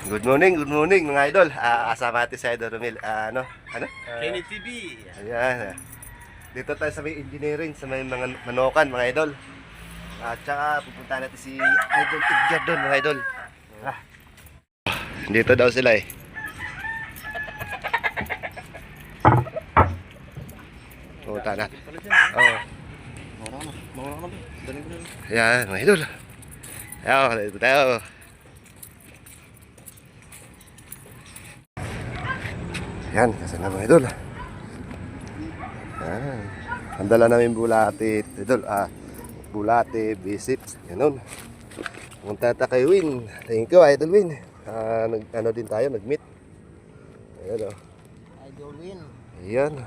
good morning mga idol. Asama natin si Idol Romel. Ano? Kenny TV. Ayan. Dito tayo sa may engineering, sa may mga manokan mga idol. At saka pupunta natin si Idol Edgar doon mga idol. Dito daw sila eh. Pupunta natin. Oo. Mawala ka na. Daling ko na. Ayan mga idol. Ayan, dito tayo. Yan, kasi na mga idol. Yan. Ang dala namin bulate, idol. Bulate, bisits, ganun. Pumunta tayo kay Win. Thank you, Idol Win. Ano din tayo, nag-meet. Ayan o. Idol Win. Ayan.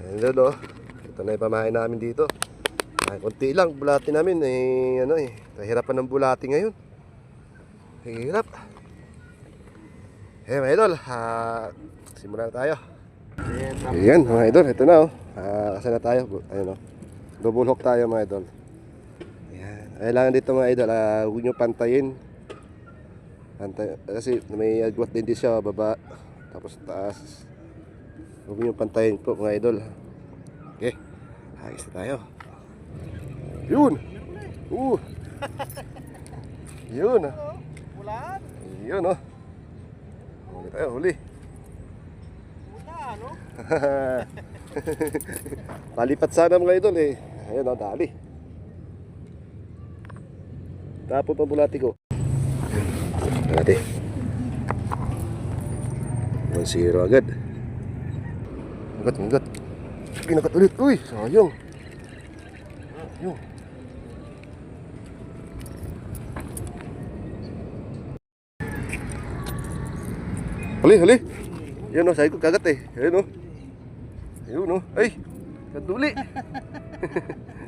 Ayan o. Ito na yung pamahay namin dito. Kunti lang, bulate namin. Kahirapan ng bulate ngayon. Hirap. Hey mga idol, simulan na tayo. Ayan mga idol, ito na kasi na tayo. Ayun double hook tayo mga idol. Ayan, kailangan dito mga idol, huwag nyo pantayin. Kasi may agwat din siya, baba, tapos taas. Huwag nyo pantayin po mga idol. Okay, ayos na tayo. Yun! Yun! Yun Huli tayo, huli. Ano? Palipat sana mga idol eh. Ayan dali. Tapo pa bulati ko. Dati. 1-0 agad. Magat. Pinakat ulit. Uy, sayang. Yung. Huli. Yan sabi ko kagat eh. Ayun Ayun ay, kanduli.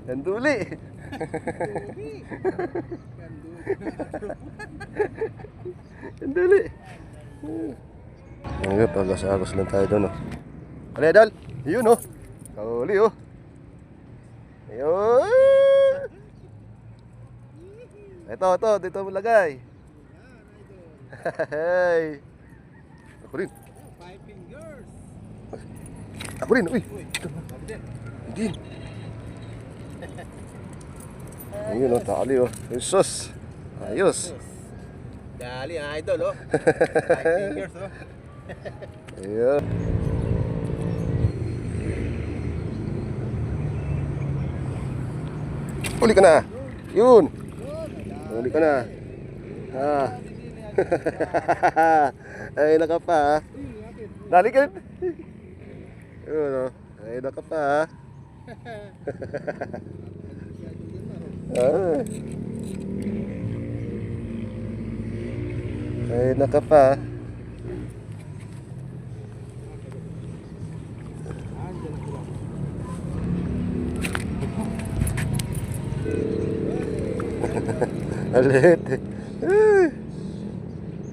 Kanduli. Kanduli. Ngayon, tagas-agos lang tayo doon Ano Idol? Yun Kahuli Ayun. Ito, dito mo lagay. Hey. Ako rin. 5 fingers. Ako rin, uy. Hindi. Ayun tali Jesus. Ayos. Dali idol 5 fingers Ayun. Huli ka na. Yun. Huli ka na. Ay, naka pa Dali ka. Yun Ay, naka pa Ay, naka pa Maliit.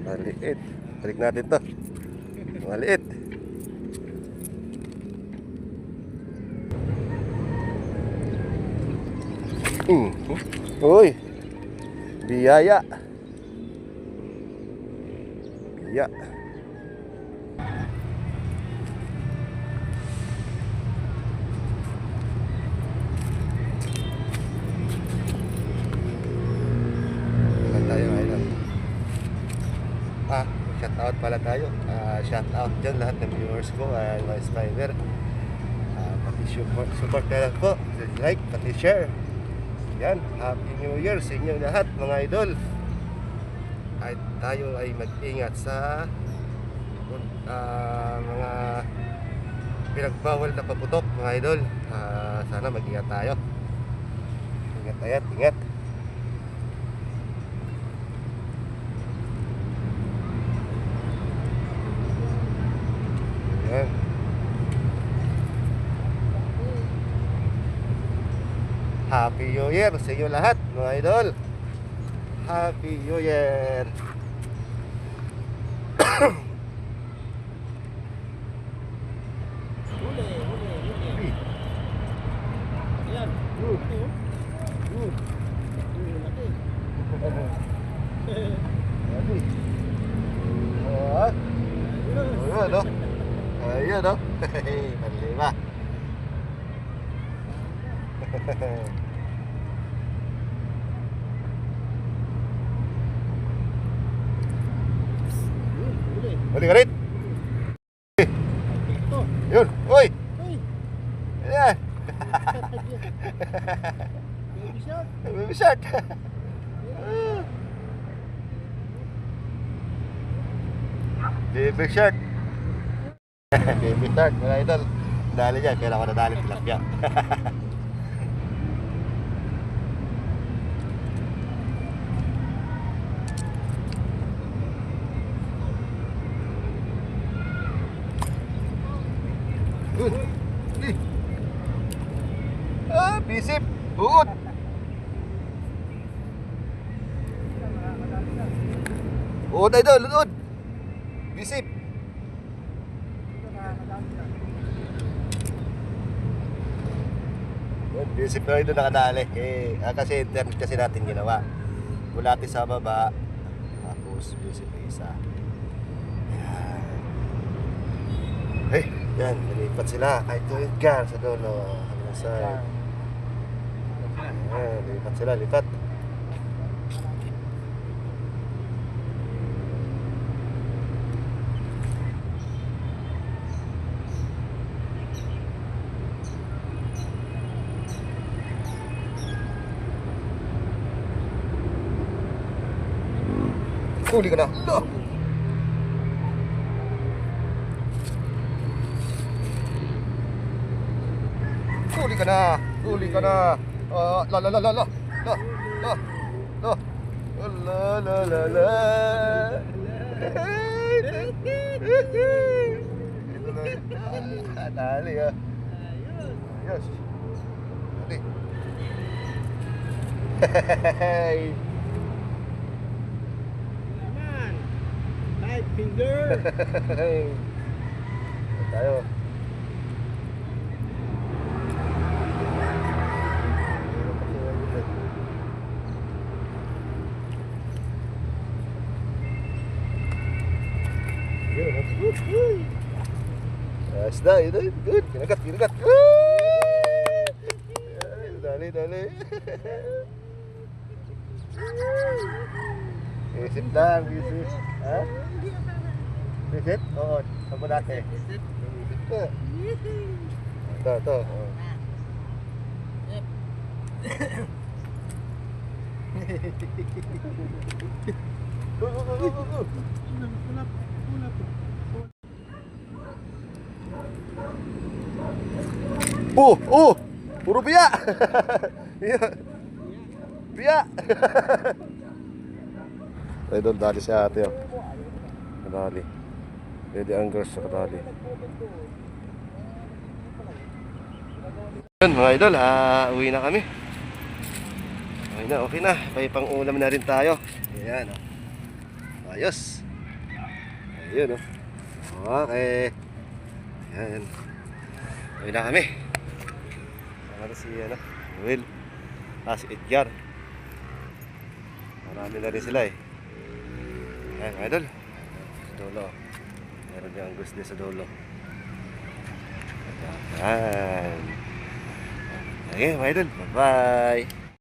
Maliit. Balik natin to. Maliit. Uy. Biyaya. Shout out pala tayo. Shout out dyan lahat ng viewers ko, mga subscriber. Pati support na lang po. Like, pati share. Yan, Happy New Year sa inyo lahat mga idol. At tayo ay mag-ingat sa mga pinagbawal na paputok mga idol. Sana mag-ingat tayo. Ingat. Yan. Happy New Year sa inyo lahat mga idol. Happy New Year. Huli. Ayan. Laki. Ayun, no? Ayun, no? Panlima. Huli. Huli ka rin. Ito. Yun. Uy! Uy. Ayan. Baby shark. Baby shark. Baby shark. Baby shark, mga idol. Dali dyan, pero ako nadali tilapia. Good. Huli. Ah, bisip. Buot. Buot idol, lunod. Bisip. Yun, bisip na ito nakadali. Kasi internet kasi natin ginawa. Bulati sa baba. Tapos bisip na isa. Yan. Yan, nalipat sila. Kahit to Edgar sa dulo. Hanggang sa... Yan, lipat sila, lipat. Huli ka na. No. Huli ka na. Huli ka na. La la la la la. La la la. La la la la. Dali ah. Ayos. Dali. Hey. Naman. 5 finger. Tayo. Ayos na, yun. Good. Kinagat, kinagat. Dali, dali. Isip lang, isip. Ha? Isip? Oo, saan mo dati? Isip ka. Ito. Oh. Puro biya. Biya. Ay, doon dali si ate, oh. Kadali. Lady Anglers sa kadali. Yun, mga idol, uwi na kami. Okay na. May pang ulam na rin tayo. Ayan, oh. Ayos. Ayun, oh. Okay. Ayan. Uwi na kami. Sama na si, Will. Si Edgar. Marami na rin sila, eh. Ayan, mga idol. Sa dulo. Meron yung Angus din sa dulo. Ayan. Okay, mga idol. Bye-bye.